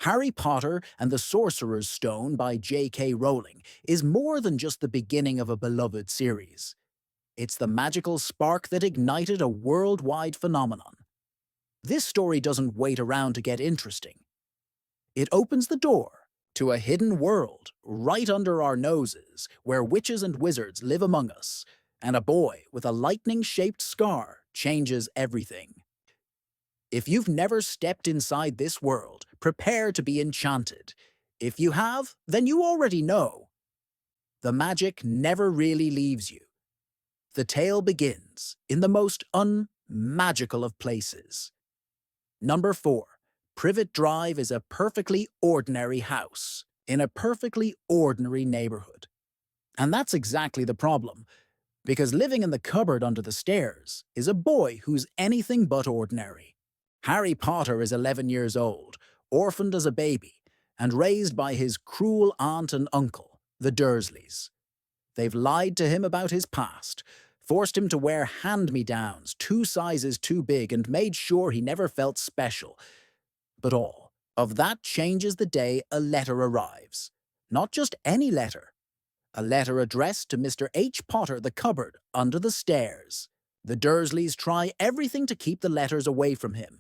Harry Potter and the Sorcerer's Stone by J.K. Rowling is more than just the beginning of a beloved series. It's the magical spark that ignited a worldwide phenomenon. This story doesn't wait around to get interesting. It opens the door to a hidden world right under our noses where witches and wizards live among us, and a boy with a lightning-shaped scar changes everything. If you've never stepped inside this world, prepare to be enchanted. If you have, then you already know. The magic never really leaves you. The tale begins in the most unmagical of places. Number 4. Privet Drive is a perfectly ordinary house in a perfectly ordinary neighborhood. And that's exactly the problem, because living in the cupboard under the stairs is a boy who's anything but ordinary. Harry Potter is 11 years old, orphaned as a baby, and raised by his cruel aunt and uncle, the Dursleys. They've lied to him about his past, forced him to wear hand-me-downs 2 sizes too big, and made sure he never felt special. But all of that changes the day a letter arrives. Not just any letter. A letter addressed to Mr. H. Potter, the cupboard, under the stairs. The Dursleys try everything to keep the letters away from him,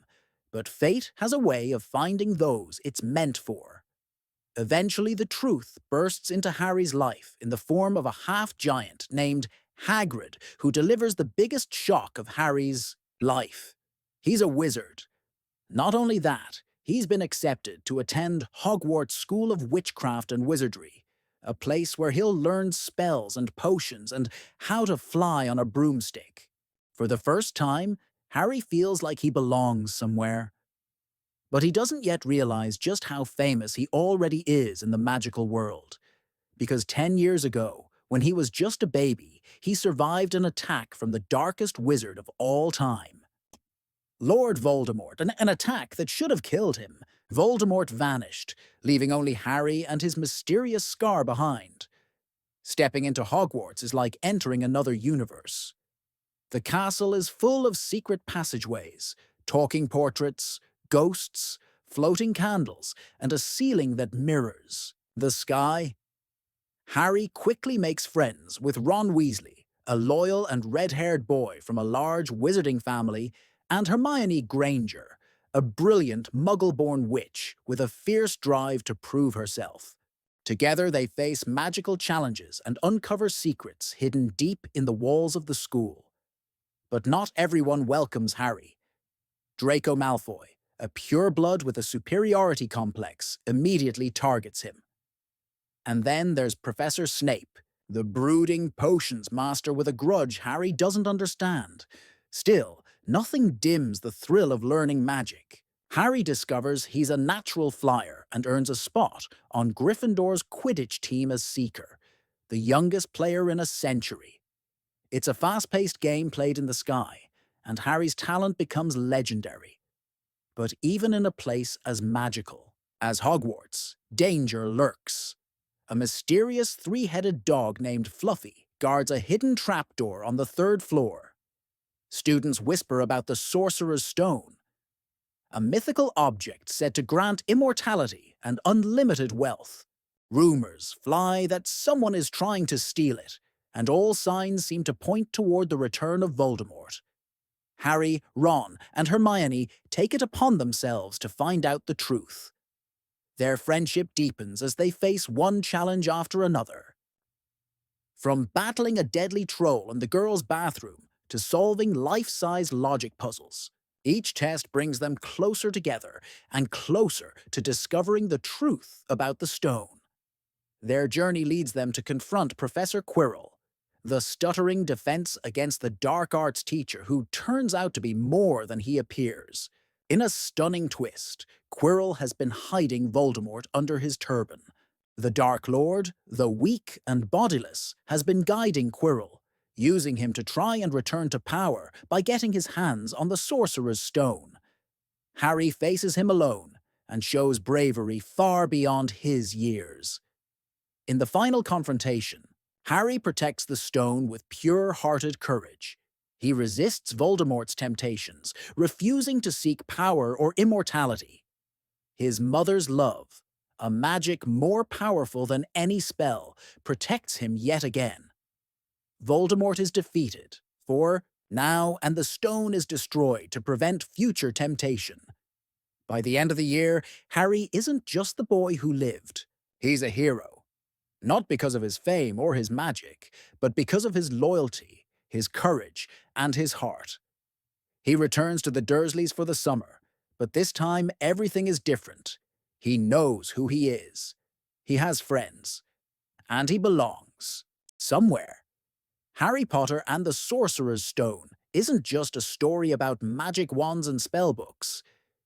but fate has a way of finding those it's meant for. Eventually, the truth bursts into Harry's life in the form of a half-giant named Hagrid, who delivers the biggest shock of Harry's life. He's a wizard. Not only that, he's been accepted to attend Hogwarts School of Witchcraft and Wizardry, a place where he'll learn spells and potions and how to fly on a broomstick. For the first time, Harry feels like he belongs somewhere. But he doesn't yet realize just how famous he already is in the magical world. Because 10 years ago, when he was just a baby, he survived an attack from the darkest wizard of all time. Lord Voldemort, an attack that should have killed him. Voldemort vanished, leaving only Harry and his mysterious scar behind. Stepping into Hogwarts is like entering another universe. The castle is full of secret passageways, talking portraits, ghosts, floating candles, and a ceiling that mirrors the sky. Harry quickly makes friends with Ron Weasley, a loyal and red-haired boy from a large wizarding family, and Hermione Granger, a brilliant Muggle-born witch with a fierce drive to prove herself. Together they face magical challenges and uncover secrets hidden deep in the walls of the school. But not everyone welcomes Harry. Draco Malfoy, a pureblood with a superiority complex, immediately targets him. And then there's Professor Snape, the brooding potions master with a grudge Harry doesn't understand. Still, nothing dims the thrill of learning magic. Harry discovers he's a natural flyer and earns a spot on Gryffindor's Quidditch team as Seeker, the youngest player in a century. It's a fast-paced game played in the sky, and Harry's talent becomes legendary. But even in a place as magical as Hogwarts, danger lurks. A mysterious 3-headed dog named Fluffy guards a hidden trapdoor on the 3rd floor. Students whisper about the Sorcerer's Stone, a mythical object said to grant immortality and unlimited wealth. Rumors fly that someone is trying to steal it, and all signs seem to point toward the return of Voldemort. Harry, Ron, and Hermione take it upon themselves to find out the truth. Their friendship deepens as they face one challenge after another. From battling a deadly troll in the girls' bathroom to solving life-size logic puzzles, each test brings them closer together and closer to discovering the truth about the stone. Their journey leads them to confront Professor Quirrell, the stuttering defense against the dark arts teacher who turns out to be more than he appears. In a stunning twist, Quirrell has been hiding Voldemort under his turban. The Dark Lord, though weak and bodiless, has been guiding Quirrell, using him to try and return to power by getting his hands on the Sorcerer's Stone. Harry faces him alone and shows bravery far beyond his years. In the final confrontation, Harry protects the stone with pure-hearted courage. He resists Voldemort's temptations, refusing to seek power or immortality. His mother's love, a magic more powerful than any spell, protects him yet again. Voldemort is defeated, for now and the stone is destroyed to prevent future temptation. By the end of the year, Harry isn't just the boy who lived. He's a hero. Not because of his fame or his magic, but because of his loyalty, his courage, and his heart. He returns to the Dursleys for the summer, but this time everything is different. He knows who he is. He has friends. And he belongs. Somewhere. Harry Potter and the Sorcerer's Stone isn't just a story about magic wands and spellbooks.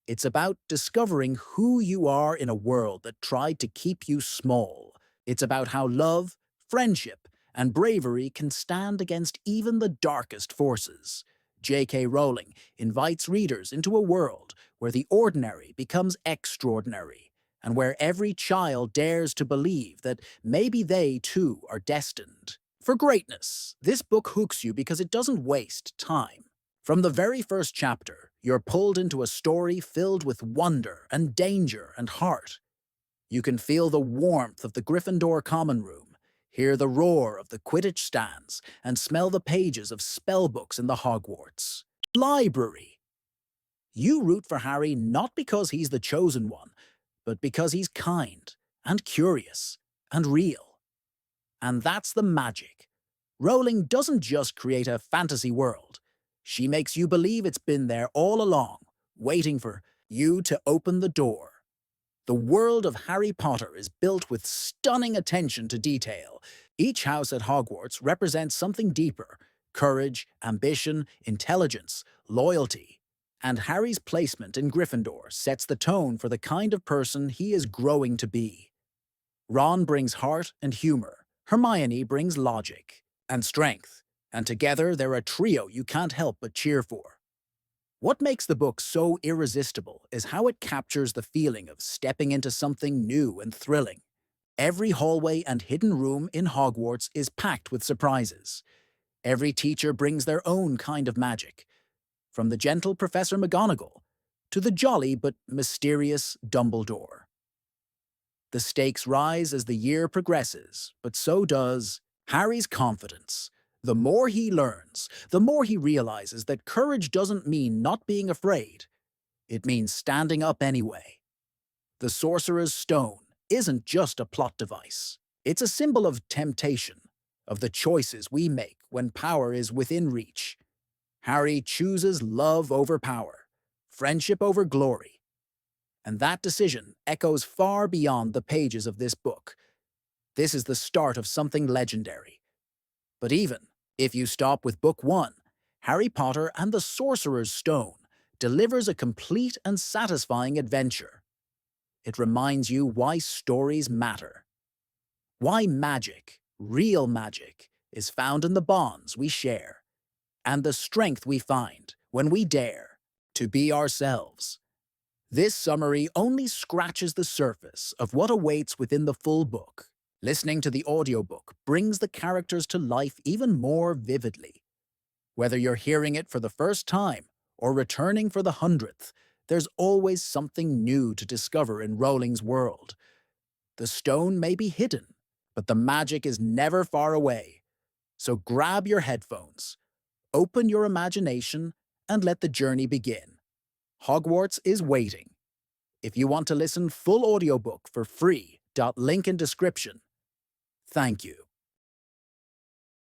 It's about discovering who you are in a world that tried to keep you small. It's about how love, friendship, and bravery can stand against even the darkest forces. J.K. Rowling invites readers into a world where the ordinary becomes extraordinary, and where every child dares to believe that maybe they too are destined for greatness. This book hooks you because it doesn't waste time. From the very first chapter, you're pulled into a story filled with wonder and danger and heart. You can feel the warmth of the Gryffindor common room, hear the roar of the Quidditch stands, and smell the pages of spellbooks in the Hogwarts library. You root for Harry not because he's the chosen one, but because he's kind and curious and real. And that's the magic. Rowling doesn't just create a fantasy world. She makes you believe it's been there all along, waiting for you to open the door. The world of Harry Potter is built with stunning attention to detail. Each house at Hogwarts represents something deeper: courage, ambition, intelligence, loyalty. And Harry's placement in Gryffindor sets the tone for the kind of person he is growing to be. Ron brings heart and humor. Hermione brings logic and strength. And together they're a trio you can't help but cheer for. What makes the book so irresistible is how it captures the feeling of stepping into something new and thrilling. Every hallway and hidden room in Hogwarts is packed with surprises. Every teacher brings their own kind of magic, from the gentle Professor McGonagall to the jolly but mysterious Dumbledore. The stakes rise as the year progresses, but so does Harry's confidence. The more he learns, the more he realizes that courage doesn't mean not being afraid. It means standing up anyway. The Sorcerer's Stone isn't just a plot device. It's a symbol of temptation, of the choices we make when power is within reach. Harry chooses love over power, friendship over glory. And that decision echoes far beyond the pages of this book. This is the start of something legendary. But even if you stop with Book 1, Harry Potter and the Sorcerer's Stone delivers a complete and satisfying adventure. It reminds you why stories matter. Why magic, real magic, is found in the bonds we share, and the strength we find when we dare to be ourselves. This summary only scratches the surface of what awaits within the full book. Listening to the audiobook brings the characters to life even more vividly. Whether you're hearing it for the first time or returning for the 100th, there's always something new to discover in Rowling's world. The stone may be hidden, but the magic is never far away. So grab your headphones, open your imagination, and let the journey begin. Hogwarts is waiting. If you want to listen full audiobook for free, link in description. Thank you.